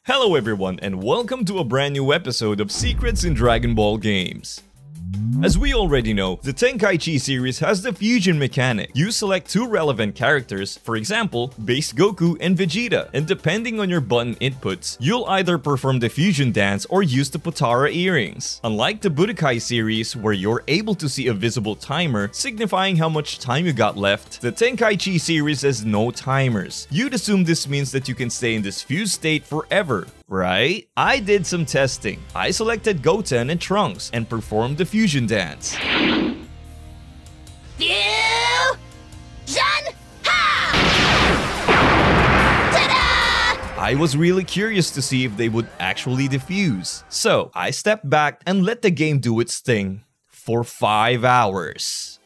Hello everyone and welcome to a brand new episode of Secrets in Dragon Ball Games. As we already know, the Tenkaichi series has the fusion mechanic. You select two relevant characters, for example, base Goku and Vegeta, and depending on your button inputs, you'll either perform the fusion dance or use the Potara earrings. Unlike the Budokai series, where you're able to see a visible timer signifying how much time you got left, the Tenkaichi series has no timers. You'd assume this means that you can stay in this fused state forever, right? I did some testing. I selected Goten and Trunks and performed the fusion dance. Fusion! Ha! Ta-da! I was really curious to see if they would actually defuse. So, I stepped back and let the game do its thing for 5 hours.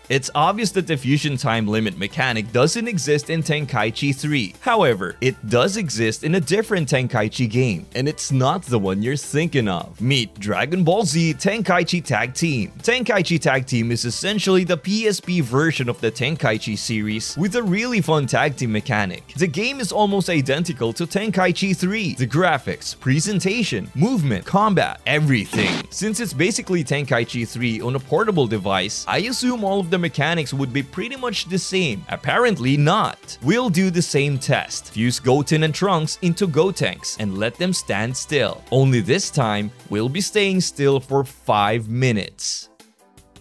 It's obvious that the fusion time limit mechanic doesn't exist in Tenkaichi 3. However, it does exist in a different Tenkaichi game, and it's not the one you're thinking of. Meet Dragon Ball Z Tenkaichi Tag Team. Tenkaichi Tag Team is essentially the PSP version of the Tenkaichi series with a really fun tag team mechanic. The game is almost identical to Tenkaichi 3. The graphics, presentation, movement, combat, everything. Since it's basically Tenkaichi 3 on a portable device, I assume all of the mechanics would be pretty much the same. Apparently not. We'll do the same test. Fuse Goten and Trunks into Gotenks and let them stand still. Only this time, we'll be staying still for 5 minutes.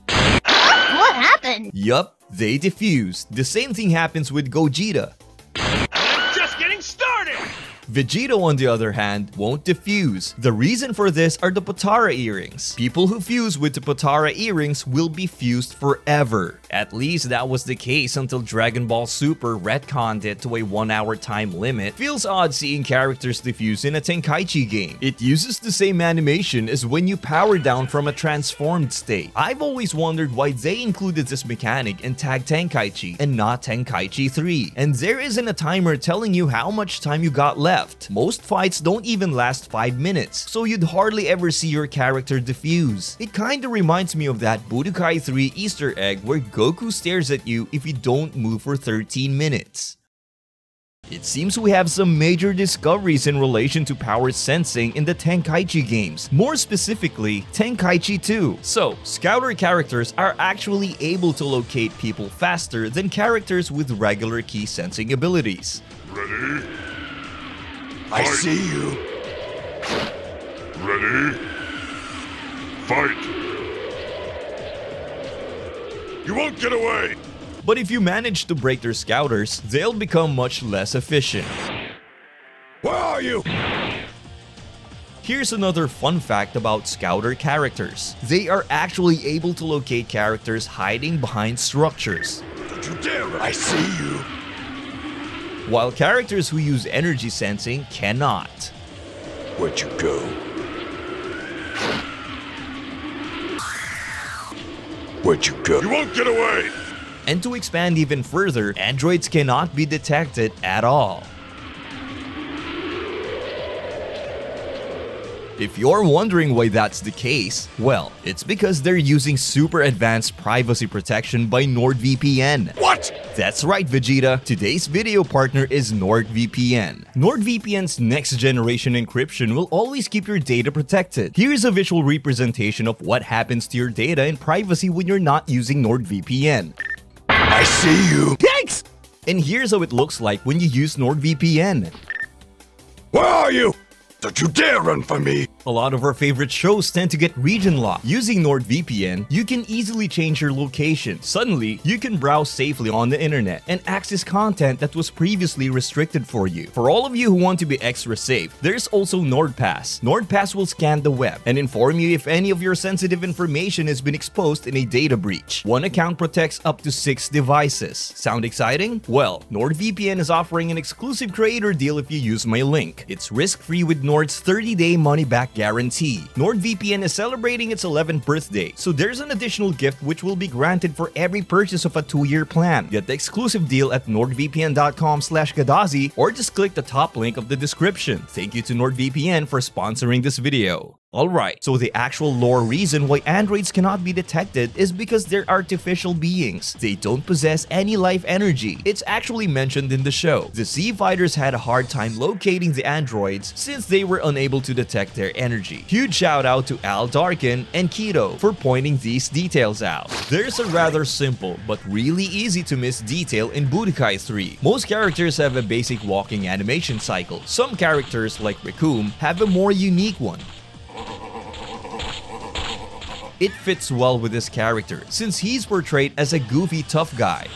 What happened? Yup, they defused. The same thing happens with Gogeta. I'm just getting started! Vegeta, on the other hand, won't defuse. The reason for this are the Potara earrings. People who fuse with the Potara earrings will be fused forever. At least that was the case until Dragon Ball Super retconned it to a 1-hour time limit. Feels odd seeing characters defuse in a Tenkaichi game. It uses the same animation as when you power down from a transformed state. I've always wondered why they included this mechanic in Tag Tenkaichi and not Tenkaichi 3. And there isn't a timer telling you how much time you got left. Most fights don't even last 5 minutes, so you'd hardly ever see your character defuse. It kinda reminds me of that Budokai 3 Easter egg where Goku stares at you if you don't move for 13 minutes. It seems we have some major discoveries in relation to power sensing in the Tenkaichi games, more specifically Tenkaichi 2. So, scouter characters are actually able to locate people faster than characters with regular key sensing abilities. Ready? I see you. Ready? Fight! You won't get away! But if you manage to break their scouters, they'll become much less efficient. Where are you? Here's another fun fact about scouter characters. They are actually able to locate characters hiding behind structures. Don't you dare! I see you. While characters who use energy sensing cannot. Where'd you go? Where'd you go? You won't get away! And to expand even further, androids cannot be detected at all. If you're wondering why that's the case, well, it's because they're using super advanced privacy protection by NordVPN. What? That's right, Vegeta. Today's video partner is NordVPN. NordVPN's next generation encryption will always keep your data protected. Here's a visual representation of what happens to your data and privacy when you're not using NordVPN. I see you. Yikes! And here's how it looks like when you use NordVPN. Where are you? Don't you dare run from me! A lot of our favorite shows tend to get region locked. Using NordVPN, you can easily change your location. Suddenly, you can browse safely on the internet and access content that was previously restricted for you. For all of you who want to be extra safe, there's also NordPass. NordPass will scan the web and inform you if any of your sensitive information has been exposed in a data breach. One account protects up to 6 devices. Sound exciting? Well, NordVPN is offering an exclusive creator deal if you use my link. It's risk-free with Nord's 30-day money-back guarantee. NordVPN is celebrating its 11th birthday, so there's an additional gift which will be granted for every purchase of a 2-year plan. Get the exclusive deal at nordvpn.com/Gadazi or just click the top link of the description. Thank you to NordVPN for sponsoring this video. Alright, so the actual lore reason why androids cannot be detected is because they're artificial beings. They don't possess any life energy. It's actually mentioned in the show. The Z Fighters had a hard time locating the androids since they were unable to detect their energy. Huge shout out to Al Darkin and Keto for pointing these details out. There's a rather simple but really easy to miss detail in Budokai 3. Most characters have a basic walking animation cycle. Some characters like Recoome have a more unique one. It fits well with his character, since he's portrayed as a goofy tough guy.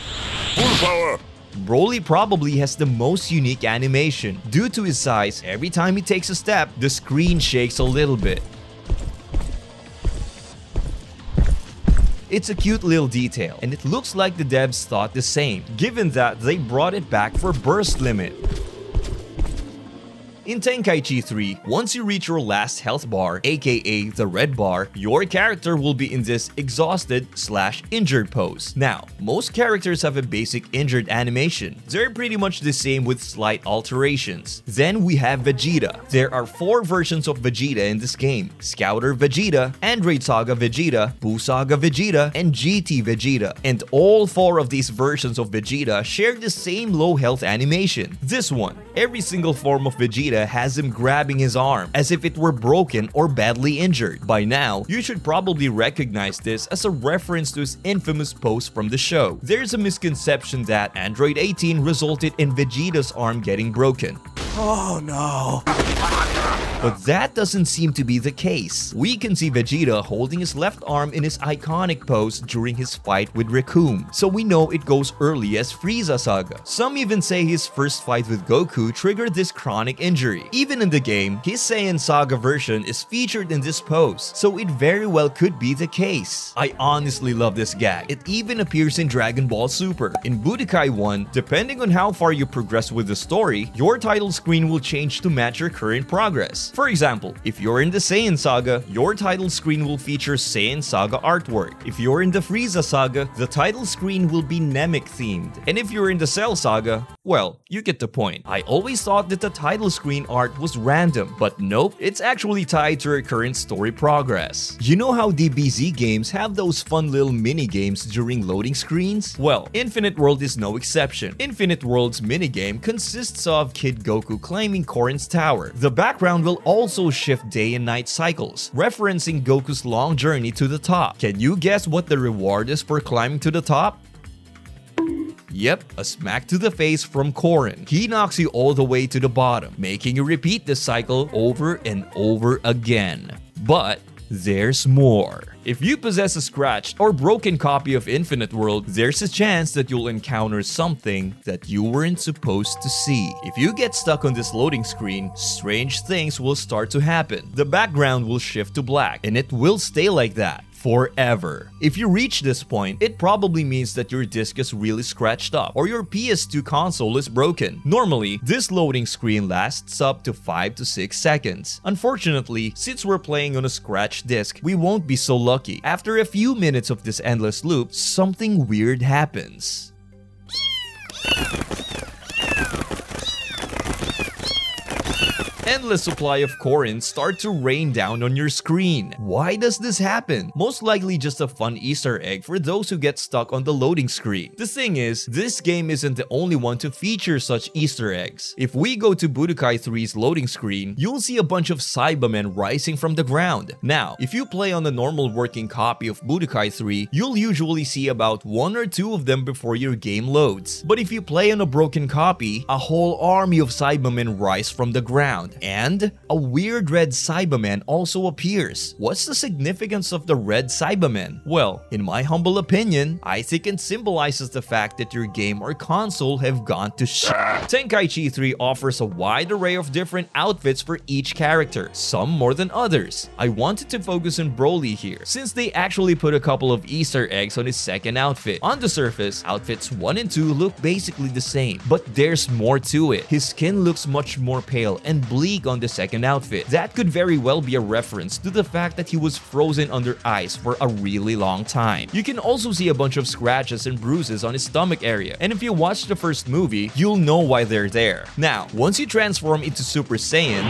Full power! Broly probably has the most unique animation. Due to his size, every time he takes a step, the screen shakes a little bit. It's a cute little detail, and it looks like the devs thought the same, given that they brought it back for burst limit. In Tenkaichi 3, once you reach your last health bar, aka the red bar, your character will be in this exhausted/injured pose. Now, most characters have a basic injured animation. They're pretty much the same with slight alterations. Then we have Vegeta. There are 4 versions of Vegeta in this game: Scouter Vegeta, Android Saga Vegeta, Buu Saga Vegeta, and GT Vegeta. And all 4 of these versions of Vegeta share the same low health animation. This one, every single form of Vegeta has him grabbing his arm as if it were broken or badly injured. By now, you should probably recognize this as a reference to his infamous pose from the show. There's a misconception that Android 18 resulted in Vegeta's arm getting broken. Oh no. But that doesn't seem to be the case. We can see Vegeta holding his left arm in his iconic pose during his fight with Recoome, so we know it goes early as Frieza Saga. Some even say his first fight with Goku triggered this chronic injury. Even in the game, his Saiyan Saga version is featured in this pose, so it very well could be the case. I honestly love this gag. It even appears in Dragon Ball Super. In Budokai 1, depending on how far you progress with the story, your title screen will change to match your current progress. For example, if you're in the Saiyan Saga, your title screen will feature Saiyan Saga artwork. If you're in the Frieza Saga, the title screen will be Namek themed. And if you're in the Cell Saga, well, you get the point. I always thought that the title screen art was random, but nope, it's actually tied to your current story progress. You know how DBZ games have those fun little mini-games during loading screens? Well, Infinite World is no exception. Infinite World's minigame consists of Kid Goku climbing Korin's tower. The background will also shift day and night cycles, referencing Goku's long journey to the top. Can you guess what the reward is for climbing to the top? Yep, a smack to the face from Korin. He knocks you all the way to the bottom, making you repeat this cycle over and over again. But there's more. If you possess a scratched or broken copy of Infinite World, there's a chance that you'll encounter something that you weren't supposed to see. If you get stuck on this loading screen, strange things will start to happen. The background will shift to black, and it will stay like that forever. If you reach this point, it probably means that your disc is really scratched up or your PS2 console is broken. Normally, this loading screen lasts up to 5 to 6 seconds. Unfortunately, since we're playing on a scratched disc, we won't be so lucky. After a few minutes of this endless loop, something weird happens. Endless supply of Korins start to rain down on your screen. Why does this happen? Most likely just a fun Easter egg for those who get stuck on the loading screen. The thing is, this game isn't the only one to feature such Easter eggs. If we go to Budokai 3's loading screen, you'll see a bunch of Cybermen rising from the ground. Now, if you play on a normal working copy of Budokai 3, you'll usually see about 1 or 2 of them before your game loads. But if you play on a broken copy, a whole army of Cybermen rise from the ground. And a weird red Cyberman also appears. What's the significance of the red Cyberman? Well, in my humble opinion, I think it symbolizes the fact that your game or console have gone to shit. Tenkaichi 3 offers a wide array of different outfits for each character, some more than others. I wanted to focus on Broly here, since they actually put a couple of Easter eggs on his second outfit. On the surface, outfits 1 and 2 look basically the same, but there's more to it. His skin looks much more pale and bleak leak on the second outfit. That could very well be a reference to the fact that he was frozen under ice for a really long time. You can also see a bunch of scratches and bruises on his stomach area, and if you watch the first movie, you'll know why they're there. Now, once you transform into Super Saiyan,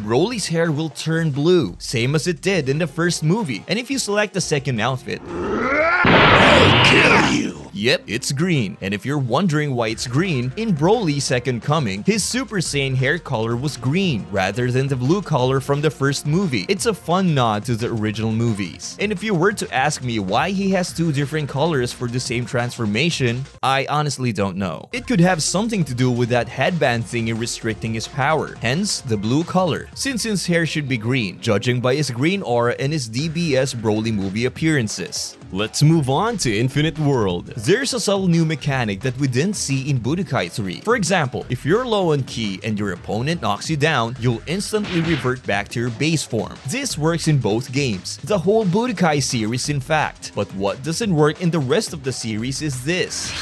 Broly's hair will turn blue, same as it did in the first movie. And if you select the second outfit, I'll kill you! Yep, it's green. And if you're wondering why it's green, in Broly's Second Coming, his Super Saiyan hair color was green rather than the blue color from the first movie. It's a fun nod to the original movies. And if you were to ask me why he has two different colors for the same transformation, I honestly don't know. It could have something to do with that headband thingy restricting his power, hence the blue color, since his hair should be green, judging by his green aura and his DBS Broly movie appearances. Let's move on to Infinite World. There's a subtle new mechanic that we didn't see in Budokai 3. For example, if you're low on ki and your opponent knocks you down, you'll instantly revert back to your base form. This works in both games, the whole Budokai series in fact. But what doesn't work in the rest of the series is this.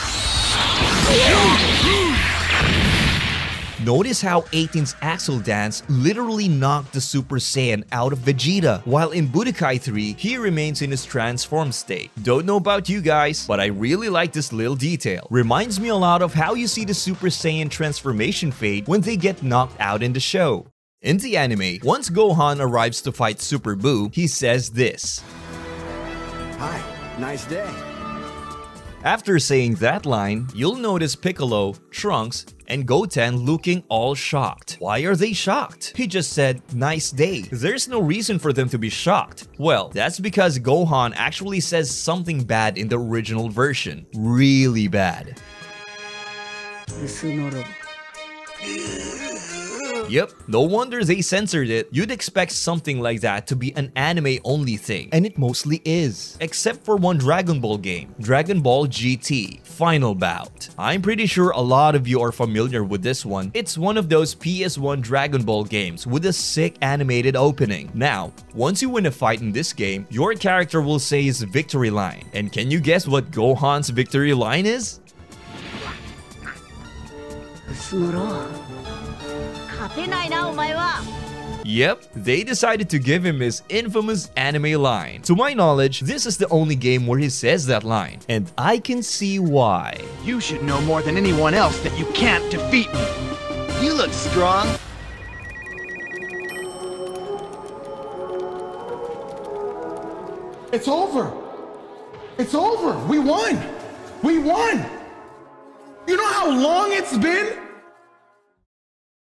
Notice how 18's Axel dance literally knocked the Super Saiyan out of Vegeta, while in Budokai 3, he remains in his transformed state. Don't know about you guys, but I really like this little detail. Reminds me a lot of how you see the Super Saiyan transformation fade when they get knocked out in the show. In the anime, once Gohan arrives to fight Super Buu, he says this. Hi, nice day. After saying that line, you'll notice Piccolo, Trunks, and Goten looking all shocked. Why are they shocked? He just said, nice day. There's no reason for them to be shocked. Well, that's because Gohan actually says something bad in the original version. Really bad. Yep, no wonder they censored it. You'd expect something like that to be an anime-only thing, and it mostly is. Except for one Dragon Ball game, Dragon Ball GT, Final Bout. I'm pretty sure a lot of you are familiar with this one. It's one of those PS1 Dragon Ball games with a sick animated opening. Now, once you win a fight in this game, your character will say his victory line. And can you guess what Gohan's victory line is? Yep, they decided to give him his infamous anime line. To my knowledge, this is the only game where he says that line, and I can see why. You should know more than anyone else that you can't defeat me. You look strong. It's over. It's over. We won. We won. You know how long it's been?